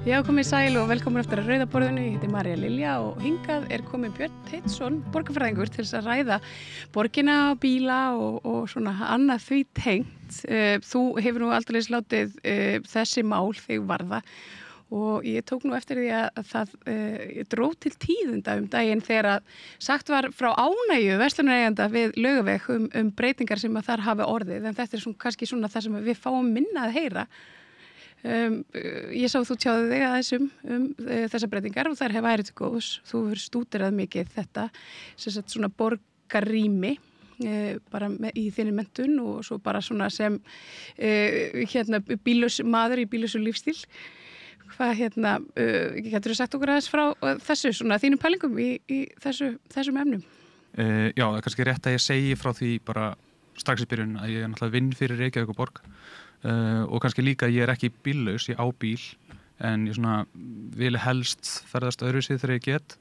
Já, komið sæl og velkomin eftir að Rauðaborðinu. Ég heiti María Lilja og hingað komið Björn Teitsson, borgarfræðingur, til þess að ræða borgina, bíla og svona annað því tengt. Þú hefur nú aldrei látið þessi mál þig varða og ég tók nú eftir því að það dró til tíðinda daginn þegar að sagt var frá ánægju verslunareigenda við Laugaveg breytingar sem að þar hafi orðið. En þetta svona, kannski svona það sem við fáum minna að heyra. Ég sá þú tjáði þig aðeins þessar breytingar og þær hefa ærið til góðs. Þú hefur stúderað mikið þetta sem sagt svona borgarrými bara í þinni menntun og svo bara svona sem bílaus maður í bílausu lífstíl. Hvað getur þú sagt okkur aðeins frá þessu svona þínum pælingum í þessum efnum? Já, það er kannski rétt að ég segi frá því bara strax í byrjun að ég náttúrulega vinn fyrir Reykjavík og borg. Og kannski líka ég ekki bíllaus, ég á bíl en ég svona vil helst ferðast öðruvísi þegar ég get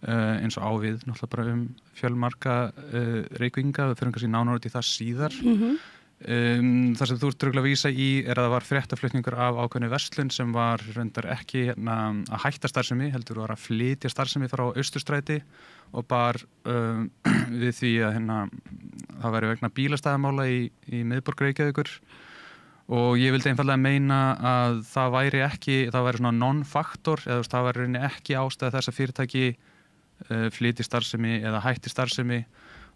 eins og ávið náttúrulega bara fjölmarga Reykvíkinga, við fyrir kannski nánar út í það síðar. Það sem þú ert að vísa í er að það var fréttaflutningur af ákveðnu verslun sem var reyndar ekki að hætta starfsemi, heldur var að flytja starfsemi frá Austurstræti og bar við því að það væri vegna bílastæðamála í miðborg Reykjavíkur. Og ég vildi einfallega meina að það væri svona non-faktor eða það væri ekki ástæða þess að fyrirtæki flytji starfsemi eða hætti starfsemi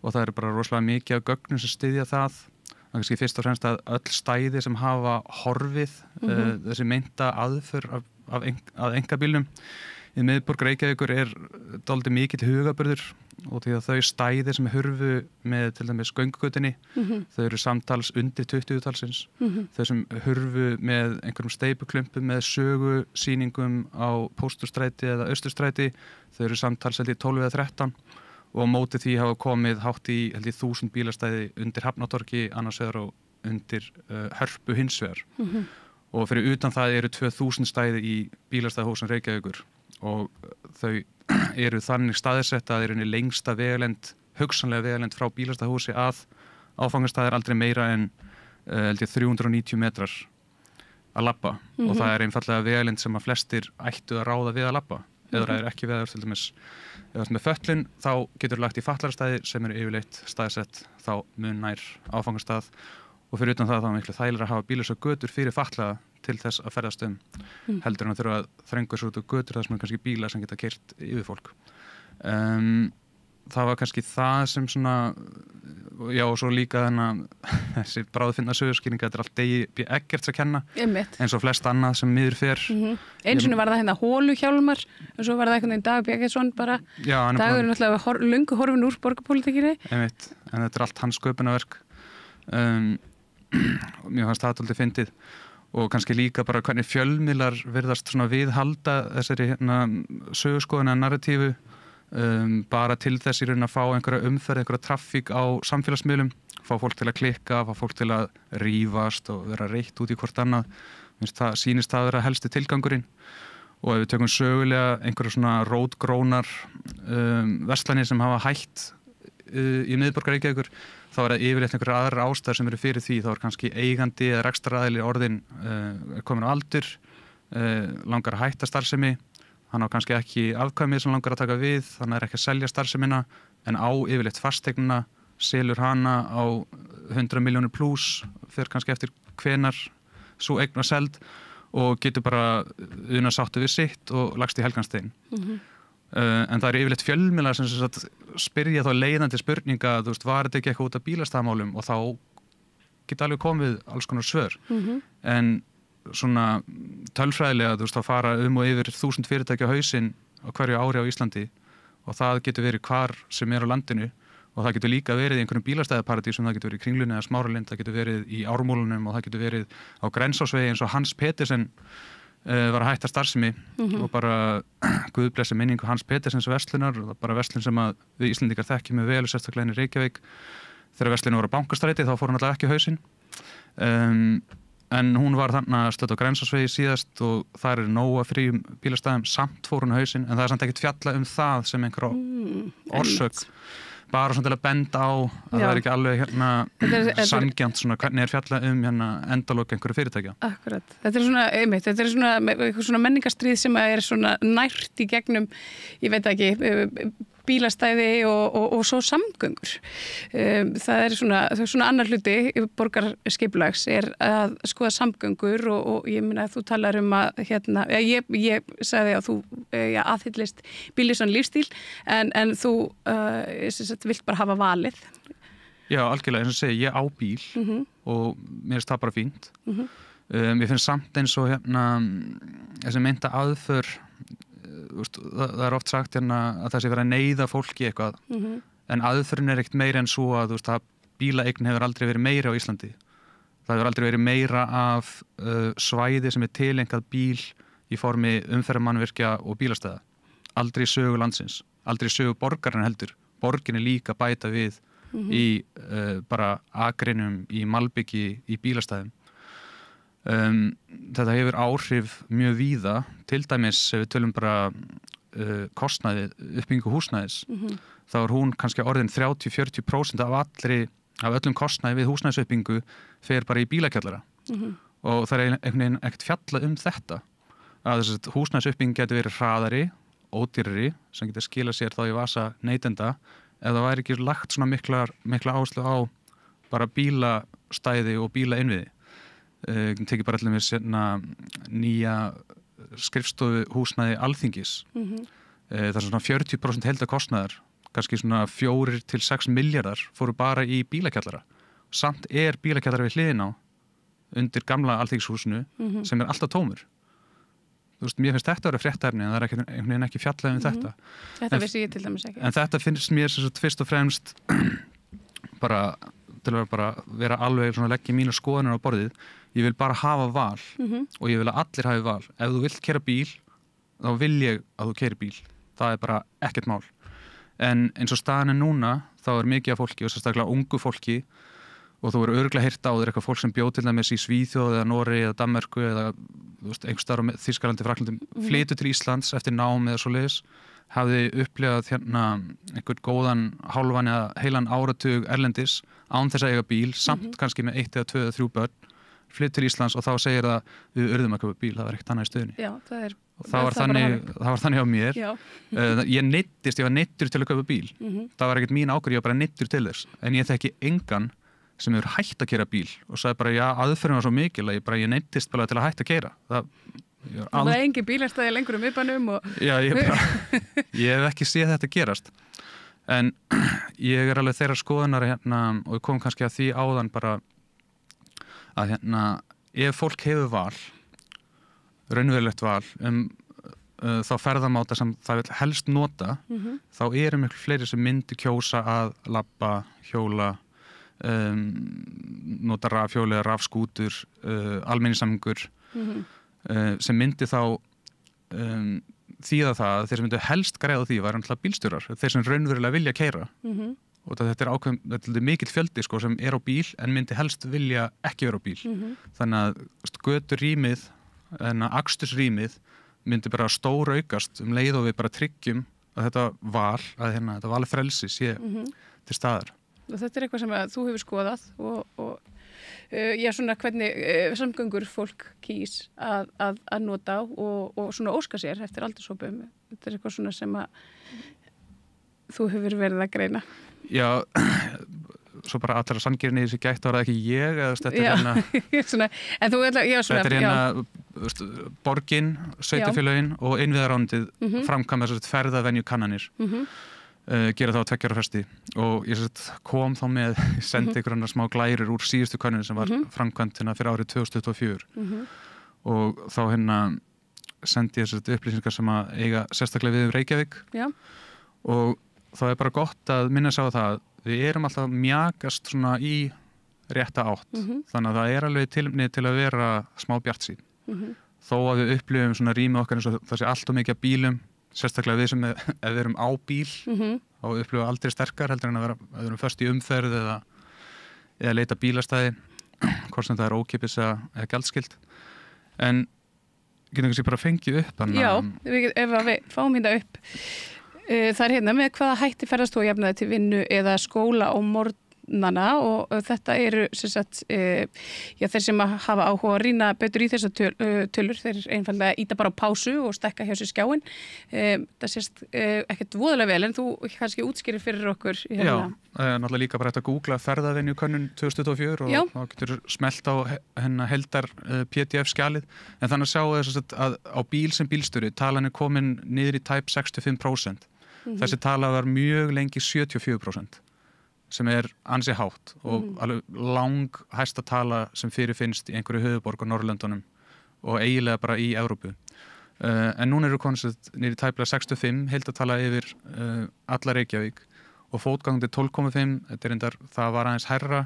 og það eru bara rosalega mikið af gögnum sem styðja það. Það er kannski fyrst og fremst að öll stæði sem hafa horfið þessi meinta aðför að einkabílnum í miðborg Reykjavíkur dálítið mikill hugaburður og því að þau stæði sem hurfu með til dæmis göngugötunni, þau eru samtals undir 20-talsins, þau sem hurfu með einhverjum steypuklumpum með sögusýningum á Pósturstræti eða Austurstræti, þau eru samtals 12 eða 13 og á móti því hafa komið hátt í 1000 bílastæði undir Hafnartorgi annars vegar og undir Hörpu hins vegar. Og fyrir utan það eru 2000 stæði í bílastæðahúsum Reykjavíkur og þau eru þannig staðsett að þeir eru lengsta vegalengd, hugsanlega vegalengd frá bílastæðahúsi að áfangastæði aldrei meira en 390 metrar að labba og það er einfallega vegalengd sem að flestir ættu að ráða við að labba. Eða það er ekki veður til dæmis eða með fötlun þá getur lagt í fatlarastæði sem eru yfirleitt staðsett þá mun nær áfangastað og fyrir utan það þá miklu þægilegra að hafa bílausar götur fyrir fatlaða til þess að ferðast heldur en að þurfa að þrönga svo út á götur þar sem er kannski bílar sem geta keyrt yfir fólk. Það var kannski það sem svona, já og svo líka þessi bráðfinna sögurskýringa, þetta er allt Degi B. Eggerts að kenna, eins og flest annað sem miður fer. Eins og var það hóluhjálmar og svo var það einhvern veginn Dagur B. Eggertsson bara, Dagur er náttúrulega löngu horfin úr borgarpólitíkinni. Einmitt, en þetta er allt hans sköpunarverk. Mér fannst það dálítið fyndið og kannski líka bara hvernig fjölmiðlar virðast svona viðhalda þessari sögurskoðuna narratífu bara til þess í raun að fá einhverja umferð, einhverja traffík á samfélagsmiðlum, fá fólk til að klikka, fá fólk til að rífast og vera reitt út í hvort annað. Það sýnist það að vera helsti tilgangurinn og ef við tökum sögulega einhverja svona rótgrónar verslanir sem hafa hætt í miðborg Reykjavíkur þá er það yfirleitt einhverjar aðrar ástæður sem eru fyrir því, þá er kannski eigandi eða rekstraraðili orðinn komin á aldur, langar að hætta starfsemi, hann á kannski ekki afkvæmið sem langar að taka við, hann er ekki að selja starfsemina en á yfirleitt fasteignina, selur hana á 100 milljónir plus, fer kannski eftir hvenar svo eign var seld og getur bara sáttu við sitt og lagst í helganstein. En það eru yfirleitt fjölmiðlar sem spyrja þá leiðandi spurninga, var þetta ekki eitthvað út af bílastæðamálum og þá geta alveg komið alls konar svör. En svona tölfræðilega, þá fara og yfir 1000 fyrirtæki á hausinn á hverju ári á Íslandi og það getur verið hvar sem er á landinu og það getur líka verið í einhverjum bílastæðaparadísum, það getur verið í Kringlunni eða Smáralind, það getur verið í Ármúlunum og það getur verið á Grensásvegi eins og Hans Petersen var að hætta starfsemi og bara Guð blessi minningu Hans Petersens verslunar og bara verslun sem að við Íslendingar þekkjum með vel og sérstaklega í Reykjavík. Þegar verslunum var á Bankastræti þá fór hún alltaf ekki á hausinn en hún var þarna stödd á Grensásvegi síðast og þar er nóga fríum bílastæðum samt fór hún á hausinn en það er samt ekkert fjalla það sem einhver orsök bara svona til að benda á að það ekki alveg sanngjarnt svona hvernig fjallað hérna endalok einhverju fyrirtækja. Akkurat. Þetta er svona menningarstríð sem er svona nært í gegnum, ég veit ekki, bílastæði og svo samgöngur. Það er svona annar hluti borgarskipulags er að skoða samgöngur og ég meina að þú talar að ég sagði að þú aðhyllist bílausan lífstíl en þú vilt bara hafa valið. Já, algjörlega, eins og segi, ég á bíl og mér finnst það bara fínt. Mér finnst samt eins og þessi meinta aðför, það er oft sagt að það sé verið að neyða fólki eitthvað en aðferðin er ekkert meira en svo að bílaeign hefur aldrei verið meira á Íslandi. Það hefur aldrei verið meira af svæði sem er tilengað bíl í formi umferðarmannvirkja og bílastæða. Aldrei í sögu landsins, aldrei í sögu borgarinn heldur. Borgin er líka bæta við í bara akrinum, í malbyggi, í bílastæðum. Þetta hefur áhrif mjög víða, til dæmis ef við tölum bara kostnaði, uppbyggingu húsnæðis, þá er hún kannski orðin 30-40% af öllum kostnaði við húsnæðisuppbyggingu fer bara í bílakjallara og það er einhvern veginn ekkert fjallað þetta að húsnæðisuppbygging getur verið hraðari, ódýrari sem getur skilað sér þá í vasa neytenda ef það væri ekki lagt svona mikla áherslu á bara bílastæði og bílainnviði. Tekið bara allir með nýja skrifstofu húsnæði Alþingis. Það er svona 40% heildarkostnaðar, kannski svona 4-6 milljarðar fóru bara í bílakjallara. Samt er bílakjallara við hliðina á undir gamla Alþingishúsinu sem er alltaf tómur. Mér finnst þetta að vera fréttaefni en það er einhvern veginn ekki fjallað þetta. Þetta vissi ég til dæmis ekki. En þetta finnst mér fyrst og fremst bara til að vera alveg svona leggja mínu skoðanir á borðið. Ég vil bara hafa val og ég vil að allir hafi val. Ef þú vilt keyra bíl, þá vil ég að þú keyri bíl. Það er bara ekkert mál. En eins og staðan er núna, þá er mikið af fólki og sérstaklega ungu fólki og þú verður örugglega heyrt á þér eitthvað fólk sem bjó til dæmis í Svíþjóð eða Noregi eða Danmörku eða einhvers staðar á Þýskalandi, Frakklandi, flytur til Íslands eftir nám eða svoleiðis, hafði upplifað einhvern góðan hálfan eða heilan áratug erlendis án þess að eiga bíl, samt kannski með 1 eða 2 eða 3 börn, flytt til Íslands og þá segir það við urðum að kaupa bíl, það var ekkert annað í stöðunni. Já, það var þannig á mér. Ég var neyddur til að kaupa bíl. Það var ekkert mín ákvörð, ég var bara neyddur til þess. En ég þekki engan sem hefur hætt að keyra bíl og sagði bara, já, aðferðin var svo mikil að ég neyddist bara til að hætta að keyra. Það var engin bílastæði lengur miðbænum og... Já, ég hef ekki séð þetta gerast. En ég er alveg þeirra skoðunar og ég kom kannski að því áðan bara að ef fólk hefur val, raunverulegt val þá ferðamáta sem það vil helst nota, þá eru miklu fleiri sem myndi kjósa að labba, hjóla, nota rafhjóli eða rafskútur, almenningssamgöngur, sem myndi þá þýða það að þeir sem myndu helst greiða því væru náttúrulega bílstjórar, þeir sem raunverulega vilja keyra. Og þetta er mikill fjöldi sem er á bíl en myndi helst vilja ekki vera á bíl. Þannig að göturrýmið, akstursrýmið myndi bara stóraukast leið og við bara tryggjum að þetta val, að þetta valfrelsi sé til staðar. Og þetta er eitthvað sem þú hefur skoðað og svona hvernig samgöngur fólk kýs að nota og svona óska sér eftir aldurshópum. Þetta er eitthvað svona sem að þú hefur verið að greina. Já, svo bara allar sanngirni þessi gætt var það ekki ég eða þetta er borgin, sveitarfélögin og innviðaráðuneytið framkvæma ferðavenju kannanir gera það á 2 ára fresti og ég kom þá með sendi ykkur smá glærur úr síðustu könnun sem var framkvæmt fyrir árið 2024 og þá sendi ég upplýsingar sem að eiga sérstaklega við Reykjavík og þá er bara gott að minna sig á það við erum alltaf mjakast svona í rétta átt þannig að það er alveg tilefni til að vera smá bjartsýn þó að við upplifum svona rými okkar eins og það sé allt of mikið af bílum sérstaklega við sem ef við erum á bíl þá upplifum við aldrei sterkar heldur en að við erum först í umferð eða leita bílastæði hvort sem það er ókeypis eða gjaldskyld en getum við bara fengið upp Já, ef við fáum hérna upp Það hérna með hvaða hætti ferðast þú að jafnaði til vinnu eða skóla á morgnana og þetta eru sem sagt, þeir sem hafa áhuga að rýna betur í þessar tölur, þeir einfallega íta bara á pásu og stekka hjá sér skjáin. Það sést ekkert voðalega vel en þú kannski útskýrir fyrir okkur. Já, náttúrulega líka bara þetta að googla ferðavenju könnun 2024 og þá getur smellt á heldar PDF-skjalið en þannig að sjá þess að á bíl sem bílstjóri talan komin niður í tæp 65%. Þessi tala var mjög lengi 74% sem ansi hátt og alveg lang hæsta tala sem fyrirfinnst í einhverju höfuðborg á Norðurlöndunum og eiginlega bara í Evrópu. En núna eru koncept niður í tæplega 65 heildartala yfir alla Reykjavík og fótgangandi 12,5, það var aðeins hærra,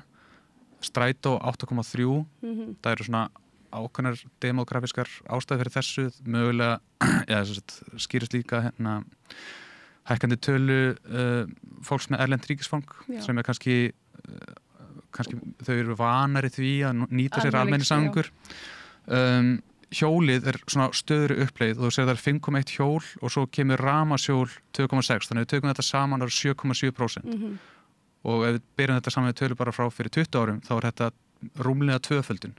strætó 8,3, það eru svona ákveðnar demografískar ástæði fyrir þessu, mögulega, skýrist líka hækkandi tölu fólks með erlent ríkisfang sem kannski þau eru vanari því að nýta sér almenningssamgöngur. Hjólið svona stöðuri uppleið og þú segir það 5,1 hjól og svo kemur rafmagnshjól 2,6 þannig að við tökum þetta saman á 7,7% og ef við byrjum þetta saman við tölu bara frá fyrir 20 árum þá þetta rúmlega tvöföldun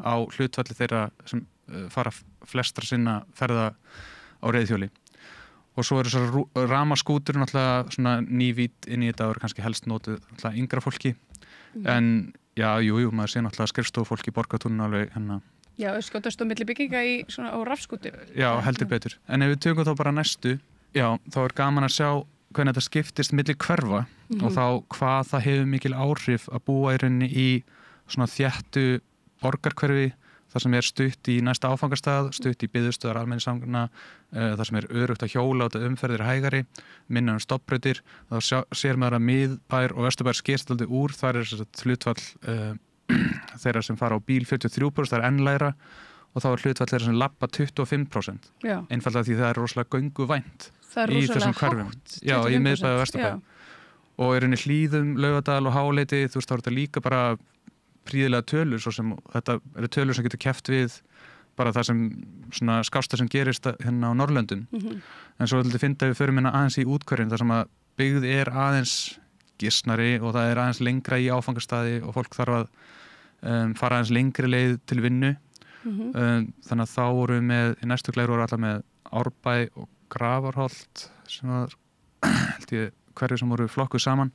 á hlutfalli þeirra sem fara flestra sinna ferða á reiðhjóli. Og svo þessar rafmagnsskútur náttúrulega svona nývít inn í þetta og kannski helst notuð náttúrulega yngra fólki. En maður sé náttúrulega skrifstofufólk í borgartúninu alveg Já, skjótast á milli bygginga á rafskútu. Já, heldur betur. En ef við tökum þá bara næstu, þá gaman að sjá hvernig þetta skiptist milli hverfa og þá hvað það hefur mikil áhrif að búa í rauninni í svona þéttu borgarhverfi þar sem stutt í næsta áfangastað, stutt í biðustöðar almenningssamgangna, þar sem örugt að hjóla og umferðir hægari, minna stoppbrautir, þá sér maður að miðbær og vesturbær skerst aldrei úr, þar hlutfall þeirra sem fara á bíl 43%, það enn lægra og þá hlutfall þeirra sem labba 25%. Einfaldlega því það rosalega gönguvænt í þessum hverfum. Já, í miðbæ og vesturbæ. Og í rauninni Hlíðum, Laugardal og Háleiti, þá þetta líka bara príðilega tölur, svo sem þetta eru tölur sem getur keppt við bara það sem svona skásta sem gerist hérna á Norrlöndum. En svo þetta finna við förum aðeins í útkverfin þar sem að byggð aðeins gisnari og það aðeins lengra í áfangastaði og fólk þarf að fara aðeins lengri leið til vinnu. Þannig að þá voru við með, í næstu glæru voru allar með Árbæ og Grafarholt sem var, held ég, hverju sem voru flokkuð saman.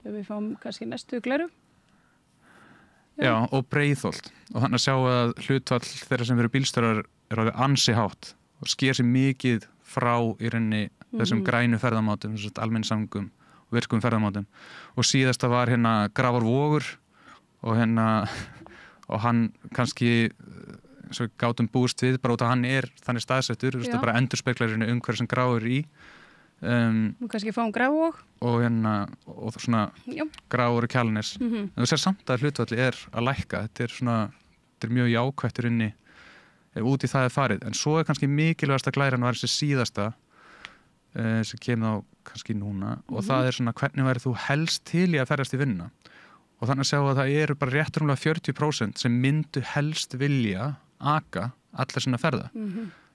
Við fáum kannski næstu glæru. Já, og Breiðholt og þannig að sjá að hlutfall þeirra sem eru bílstjórar alveg ansi hátt og sker sér mikið frá í rauninni þessum grænu ferðamátum, þessum almenningssamgöngum og virkum ferðamátum og síðasta var Grafarvogur og og hann kannski eins og gátum búist við bara út að hann þannig staðsettur, bara endurspeglar umhverju sem Grafur í kannski fáum Grafvog og og svona Grafur og Kjalarnes en þú sér samt að hlutfalli að lækka þetta mjög jákvætt inni út í það farið en svo kannski mikilvægasta glæran var þessi síðasta sem kemur þá kannski núna og það svona hvernig væri þú helst til í að ferðast í vinnuna og þannig að sjá að það eru bara rétt rúmlega 40% sem myndu helst vilja aka allar sinna ferða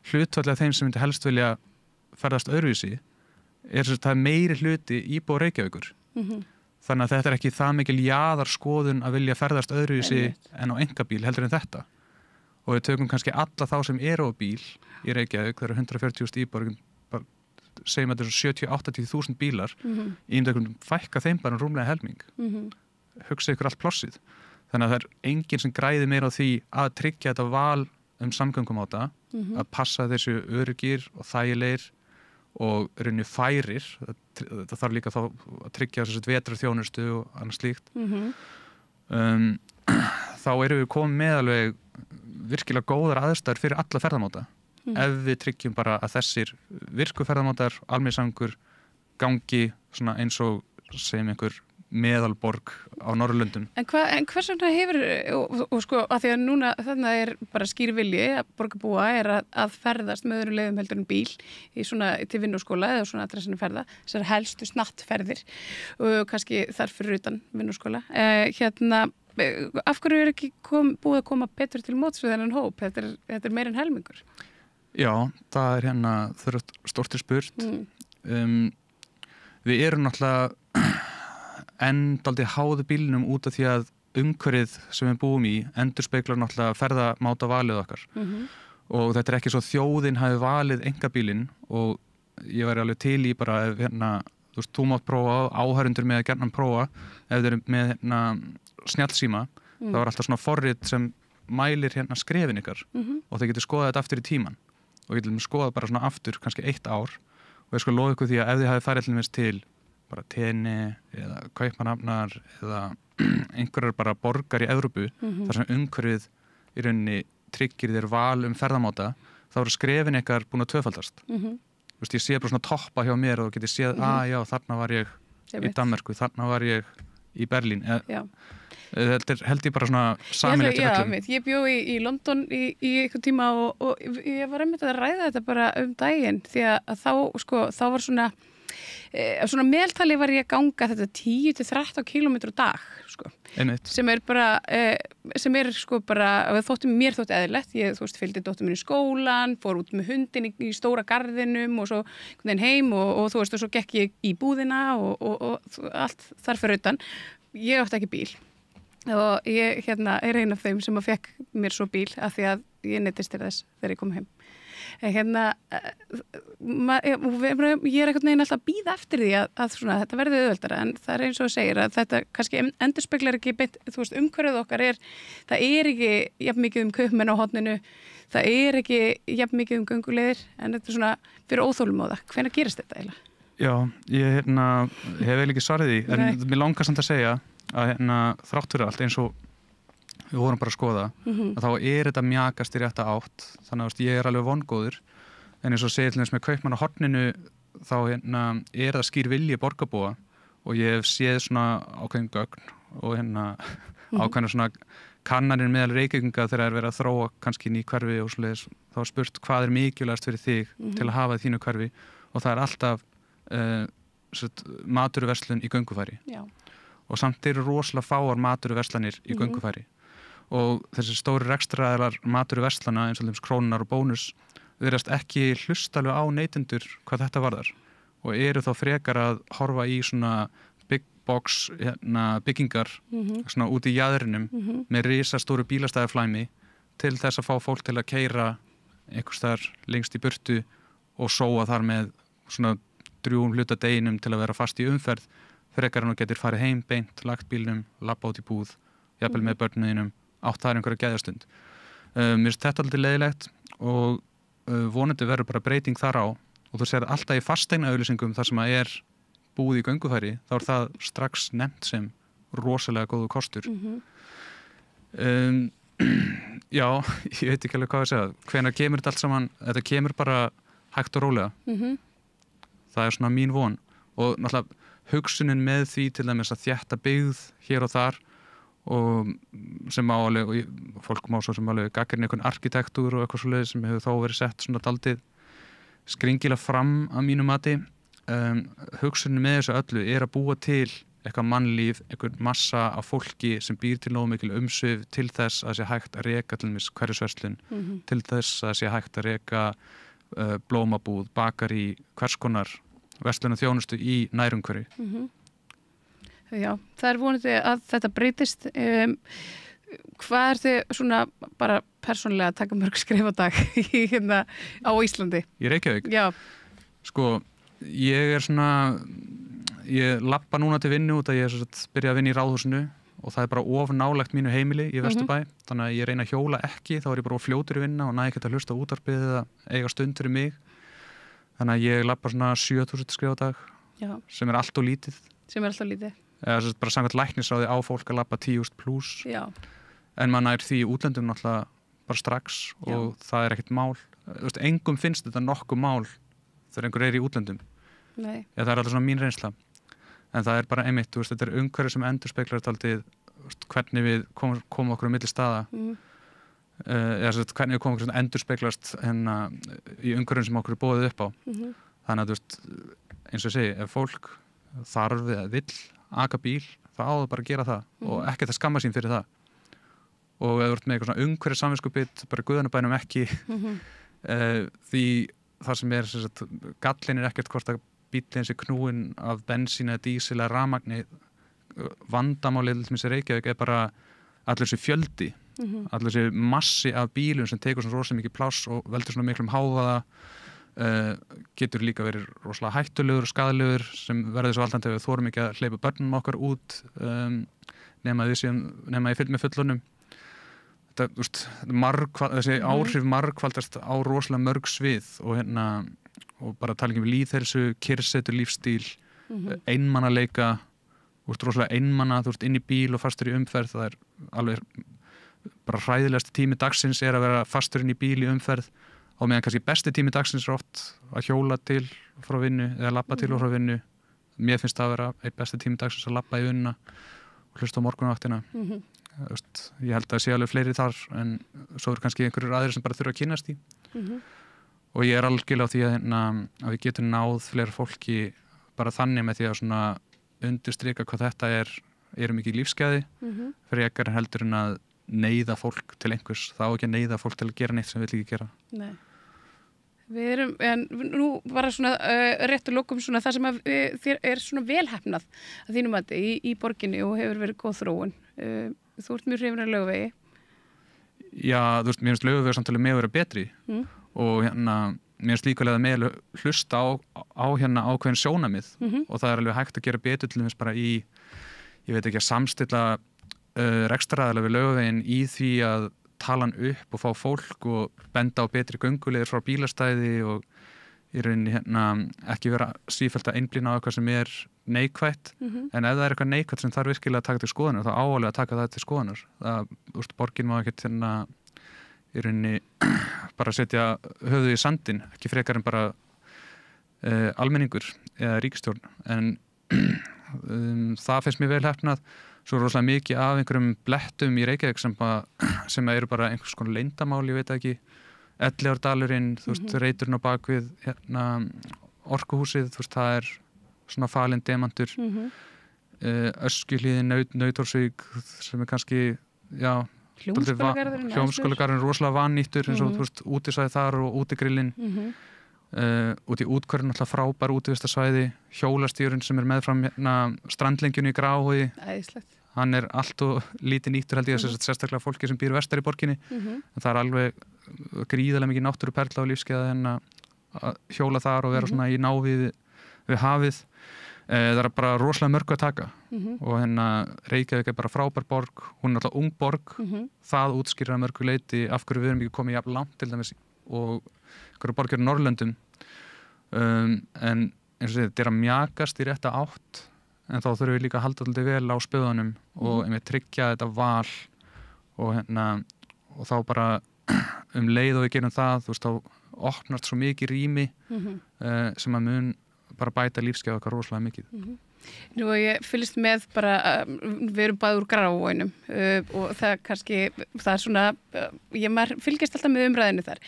hlutfalli af þeim sem myndu helst vilja ferðast öðruvísi það meiri hluti íbúa Reykjavíkur þannig að þetta ekki það mikil jaðarskoðun að vilja ferðast öðruvísi en á einkabíl heldur en þetta og við tökum kannski alla þá sem eru á bíl í Reykjavík, það eru 140.000 íbúar segjum að þetta eru 70-80.000 bílar ímdökum fækka þeim bara rúmlega helming hugsa ykkur allt plossið þannig að það enginn sem græði meira á því að tryggja þetta val samgöngumáta að passa þessu öruggir og þægilegir og rauninni færir það þarf líka þá að tryggja þessu vetrarþjónustu og annað slíkt þá erum við komið með alveg virkilega góðar aðstæður fyrir alla ferðamáta ef við tryggjum bara að þessir virku ferðamátar, almenningssamgöngur gangi svona eins og segjum einhver meðalborg á Norðurlöndum. En hvers vegna hefur, og sko að því að núna þannig bara skýr vilji að borgarbúa að ferðast með öðrum leiðum heldur en bíl í svona til vinnu og skóla eða svona allra sinni ferða, þessar helstu snattferðir og kannski þar fyrir utan vinnu og skóla. Af hverju ekki búið að koma betur til móts við þennan hóp? Þetta er meira en helmingur. Já, það er hérna stórtir spurt. Við erum náttúrulega enn dálítið háðu bílnum út af því að umhverfið sem við búum í endurspeglar náttúrulega ferðamáta valið okkar. Og þetta er ekki svo þjóðin hafi valið einkabílinn og ég væri alveg til í bara ef þú mátt prófa, áhærendur með að gerna prófa, ef þeir eru með snjallsíma, þá er alltaf svona forrit sem mælir skrefin ykkar og þeir getur skoðað þetta aftur í tíman og getur skoðað bara svona aftur kannski 1 ár og ég sko lofa ykkur því að ef þið hafi farið til bara Teni eða Kaupmannahafnar eða einhverjar bara borgar í Evrópu þar sem umhverfið í rauninni tryggir þér val ferðamáta, þá eru skrefin ykkar búin að tvöfaldast. Ég sé bara svona toppa hjá mér og geti séð já, þarna var ég í Danmörku, þarna var ég í Berlín. Þetta held ég bara svona sameiginlegt öllum. Ég bjó í London í einhvern tíma og ég var einmitt að ræða þetta bara daginn því að þá var svona meðaltali var ég að ganga þetta 10-13 kilometra á dag sem er bara mér þótti eðlilegt. Ég fylgdi dóttur mín í skólan, fór út með hundin í stóra garðinum og svo heim og svo gekk ég í búðina og allt þar fyrir utan. Ég átti ekki bíl og ég er ein af þeim sem fekk mér svo bíl af því að ég neyddist til þess þegar ég kom heim. Ég er einhvern veginn alltaf að bíða eftir því að þetta verði auðveldara en það er eins og þú segir að þetta kannski endurspeglar ekki beint, umhverfið okkar það er ekki jafn mikið kaupmenn á horninu, það er ekki jafn mikið gönguleiðir en þetta er svona fyrir óþolumóða. Hvenær gerist þetta eiginlega? Já, ég hef vel ekki svarið því en mér langar samt að segja að þrátt fyrir allt eins og við vorum bara að skoða að þá er þetta mjakast í rétta átt þannig að ég er alveg vongóður en eins og segir til þess með Kaupmann á horninu þá er það skýr vilji borgarbúa og ég hef séð svona ákveðin gögn og ákveðin svona kannanir meðal Reykvíkinga þegar er verið að þróa kannski ný hverfi og svoleiðis þá er spurt hvað er mikilvægast fyrir þig til að hafa þínu hverfi og það er alltaf maturverslun í göngufæri og samt eru rosalega fáar maturverslanir í göngufæri og þessi stóri rekstraraðilar maturverslana eins og þeim Krónunar og Bónus virðast ekki hlusta alveg á neytendur hvað þetta varðar og eru þá frekar að horfa í svona big box byggingar svona út í jaðrinum með risastóru bílastæðaflæmi til þess að fá fólk til að keyra einhvers þar lengst í burtu og sóa þar með svona drjúgum hluta deginum til að vera fast í umferð frekar en þú getur farið heim beint, lagt bílnum, labba út í búð jafnvel með börnuðinum átt það einhverja geðjastund. Mér finnst þetta alltaf leiðilegt og vonandi verður bara breyting þar á og þú sér alltaf í fasteignaauglýsingum þar sem að er búið í göngufæri þá er það strax nefnt sem rosalega góðu kostur. Já, ég veit ekki alveg hvað að segja. Hvenær kemur þetta allt saman? Þetta kemur bara hægt og rólega. Það er svona mín von og náttúrulega hugsunin með því til dæmis að þétta byggð hér og þar og sem má alveg og fólk má svo sem alveg gagnrýna einhvern arkitektúr og eitthvað svoleiðis sem hefur þó verið sett svona daldið skringilega fram að mínu mati. Hugsunin með þessu öllu er að búa til eitthvað mannlíf, einhvern massa af fólki sem býr til nógu mikil umsvif til þess að sé hægt að reka til dæmis hverfisverslun, til þess að sé hægt að reka blómabúð, bakari, hvers konar verslun og þjónustu í nærumhverfi. Já, það er vonandi að þetta breytist. Hvað er þið svona bara persónulega að taka mörg skrif á dag á Íslandi? Í Reykjavík? Já. Sko, ég labba núna til vinnu út að ég byrja að vinna í Ráðhúsinu og það er bara of nálægt mínu heimili í Vesturbæ, þannig að ég reyna að hjóla ekki, þá er ég bara fljótur í vinna og næ ekki að hlusta á útvarpið eða eiga stund fyrir mig. Þannig að ég labba svona 7000 skrif á dag, sem er allt og lítið. Sem er allt og lítið. Eða bara samkvæmt læknisráði á fólk að labba 10.000 pluss. Já. En maður nær því í útlöndum náttúrulega bara strax og það er ekkert mál. Engum finnst þetta nokkuð mál þegar einhver er í útlöndum. Nei. Það er alltaf svona mín reynsla. En það er bara einmitt, þetta er umhverfi sem endurspeglar dálítið hvernig við komum okkur á milli staða. Eða hvernig við komum okkur endurspeglast í umhverfum sem okkur er boðið upp á. Þannig að eins og ég segi, ef fólk þarf eða vill aka bíl, þá á það bara að gera það og ekkert að skamma sín fyrir það. Og ef þú ert með eitthvað svona umhverfis samviskubit, bara guðanabænum ekki því það sem er gallin er ekkert hvort að bíllinn sé knúinn af bensín eða dísil eða rafmagni. Vandamálið til þessi Reykjavík er bara allur þessi fjöldi, allur þessi massi af bílum sem tekur svona rosalega mikið pláss og veldur svona miklum hávaða, getur líka verið rosalega hættulegur og skaðlegur sem verður svo valdandi ef við þorum ekki að hleypa börnum okkar út nema ég fylg með fullunum. Þessi áhrif margfaldast á rosalega mörg svið og bara tala ekki um lýðheilsu, kyrrsetur lífstíl, einmanaleika, rosalega einmana, inn í bíl og fastur í umferð, það er alveg bara hræðilegasti tími dagsins er að vera fastur inn í bíl í umferð og meðan kannski besti tími dagsins er oft að hjóla til frá vinnu eða labba til og frá vinnu. Mér finnst það að vera einn besti tími dagsins að labba í vinnuna og hlusta á morgunvaktina. Ég held að það sé alveg fleiri þar en svo eru kannski einhverjur aðrir sem bara þurfa að kynnast í. Og ég er algjörlega á því að við getum náð fleira fólki bara þannig með því að svona undirstrika hvað þetta eru mikið lífsgæði frekar heldur en að neyða fólk til einhvers. Það á ekki að neyða fólk til að gera neitt sem við vill ekki gera. Nei. Við erum, en nú bara svona rétt að lokum svona það sem að þér er svona velhefnað að þínum mati í borginni og hefur verið góð þróun. Þú ert mjög hrifin af Laugavegi. Já, mér finnst Laugavegi samtalið með að vera betri og mér finnst líka að með hlusta á ákveðin sjónamið og það er alveg hægt að gera betur til þess bara ég veit ekki, að samstilla rekstraraðilega við Laugaveginn í því að tala hann upp og fá fólk og benda á betri gönguleiðir frá bílastæði og í rauninni ekki vera sífellt að einblína á eitthvað sem er neikvætt en ef það er eitthvað neikvætt sem þarf virkilega að taka til skoðunar þá áalega að taka það til skoðunar. Borgin má ekkert í rauninni bara setja höfuð í sandinn, ekki frekar en bara almenningur eða ríkisstjórn en það finnst mér vel heppnað. Svo er rosalega mikið af einhverjum blettum í Reykjavík sem eru bara einhvers konar leyndamál, ég veit ekki, Elliðárdalurinn, reiturinn á bakvið orkuhúsið, það er svona falinn demantur, Öskjuhlíðin, Nauthólsvík sem er kannski, Hljómskálagarðurinn rosalega vannýttur eins og útisvæði þar og útigrillinn, út í útkvörðin alltaf frábær útivistarsvæði, hjólastíðurinn sem er meðfram strandlengjunni í Grafarvogi. Æðislegt. Hann er allt og lítið nýttur held ég sérstaklega fólki sem býr vestar í borginni. En það er alveg gríðarlega mikið náttúruperla á lífskeiða að hjóla þar og vera svona í návíð við hafið. Það er bara rosalega mörgu að taka og Reykjavík er bara frábær borg, hún er alltaf ung borg, það útskýrir að mörgu leyti af hverju við erum ekki komið jafn langt til dæmis og hverju borgir í Norrlöndum en eins og þetta er að mjakast í rétta átt en þá þurfum við líka að halda alltaf vel á spöðunum og tryggja þetta val og þá bara leið og við gerum það þá opnast svo mikið rými sem að mun bara bæta lífsgæði okkar rosalega mikið. Nú ég fylgist með bara, við erum bæði úr Grafarvoginum og það kannski, það er svona, ég fylgist alltaf með umræðinu þar.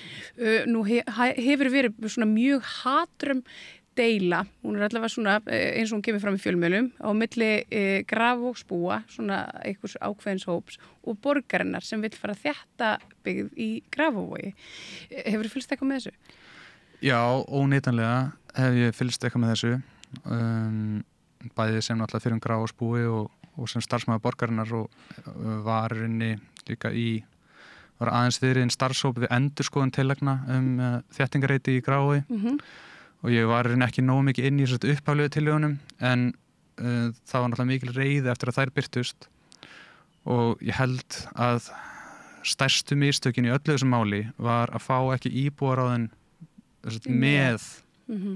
Nú hefur verið svona mjög hatrum deila, hún er allavega svona eins og hún kemur fram í fjölmiðlum á milli Grafarvogsbúa, svona einhvers ákveðins hóps og borgarinnar sem vill fara að þétta byggð í Grafarvogi. Hefur þú fylgst eitthvað með þessu? Já, óneitanlega hef ég fylgst eitthvað með þessu. Bæði sem náttúrulega fyrir Grafarvogsbúi og sem starfsmaður borgarinnar og var líka var aðeins fyrir einn starfshóp við endurskoðun tillagna þéttingareiti í Grafarvogi og ég var ekki nógu mikið inn í upphaflegu tillögunum en það var náttúrulega mikil reiði eftir að þær birtust og ég held að stærstu mistökin í öllu þessu máli var að fá ekki íbúaráðin með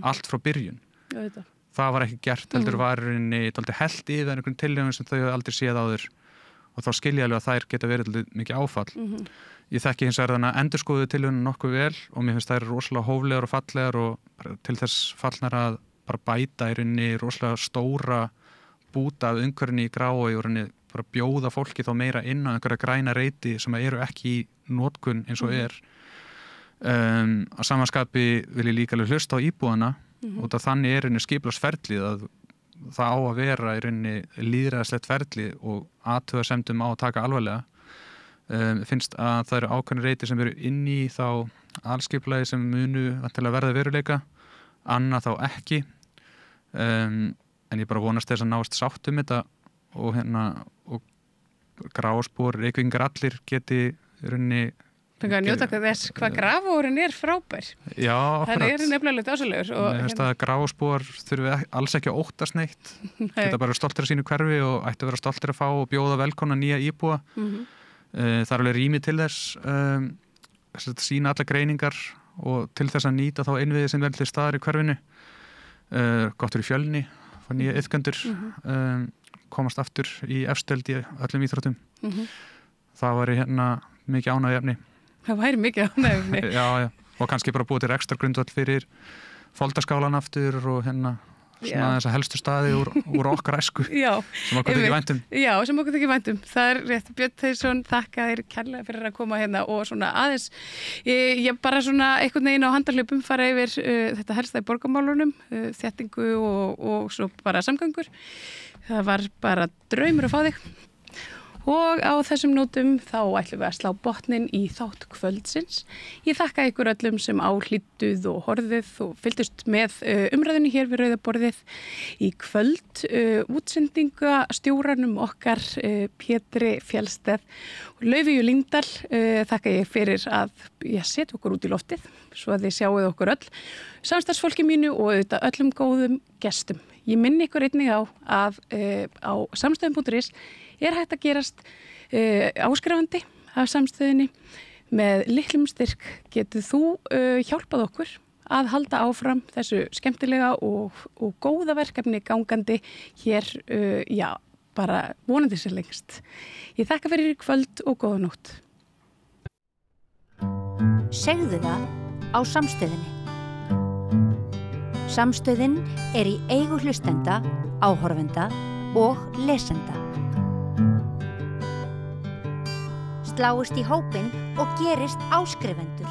allt frá byrjun. Það var ekki gert, heldur var held yfir einhvern tillögum sem þau aldrei séð áður og þá skilja alveg að þær geta verið mikið áfall. Ég þekki hins vegar þannig að endurskoðu tillögunum nokkuð vel og mér finnst þær rosalega hóflegar og fallegar og til þess fallnar að bara bæta í rauninni rosalega stóra búta af umhverfinu í Grafarvogi og rauninni bara bjóða fólki þá meira inn á einhverja græna reiti sem eru ekki í notkun eins og er. Á samanskapi vil ég líka alveg hlusta á íbúana og þannig er rauninni skipulagsferlið að það á að vera í rauninni lýðræðislegt ferli og athugasemdum á að taka alvarlega. Finnst að það eru ákveðnir reitir sem eru inn í þá alskipulagi sem munu til að verða veruleika, annað þá ekki, en ég bara vonast þess að náast sátt þetta og og Gráspor, Reykvíkingar allir geti rauninni Þannig að njóta þess hvað grafórin frábær. Já, það nefnilega ásalegur. Mér finnst að Gráspor þurfi alls ekki að óttast neitt. Geta bara stoltir af sínu hverfi og ætti að vera stoltir að fá og bjóða velkomna nýja íbúa. Það er alveg rými til þess sína alla greiningar og til þess að nýta þá innviði sem vel til staðar í hverfinu. Gott fyrir Fjölni, fá nýja iðkendur, komast aftur í efstöld í öllum íþróttum. Það var mikið ánægjuefni. Það væri mikið ánægjuefni. Já, og kannski bara búið til ekstra grundvall fyrir Foldarskálan aftur og svona þessa helstu staði úr okkar æsku sem okkur þykir væntum. Já, sem okkur þykir væntum. Það er rétt. Björn Teitsson, þakka þér kærlega fyrir að koma og svona aðeins ég bara svona einhvern veginn á handarhlupum fara yfir þetta helsta í borgarmálunum, þéttingu og svo bara samgöngur. Það var bara draumur að fá þig. Og á þessum nótum þá ætlum við að slá botnin í þátt kvöldsins. Ég þakka ykkur öllum sem áhlýttuð og horfðuð og fylgdust með umræðinu hér við Rauðaborðið í kvöld. Útsendingastjóranum okkar Pétri Fjellsteð og Laufeyju Lyngdal þakka ég fyrir að setja okkur út í loftið svo að þið sjáuð okkur öll. Samstarfsfólki mínu og auðvitað öllum góðum gestum. Ég minni ykkur einnig á að á samstöðum.is hægt að gerast áskrifandi af samstöðinni. Með litlum styrk getur þú hjálpað okkur að halda áfram þessu skemmtilega og góða verkefni gangandi hér, bara vonandi sér lengst. Ég þakka fyrir kvöld og góða nótt. Segðu það á samstöðinni. Samstöðin í eigu hlustenda, áhorfenda og lesenda. Sláist í hópinn og gerist áskrifendur.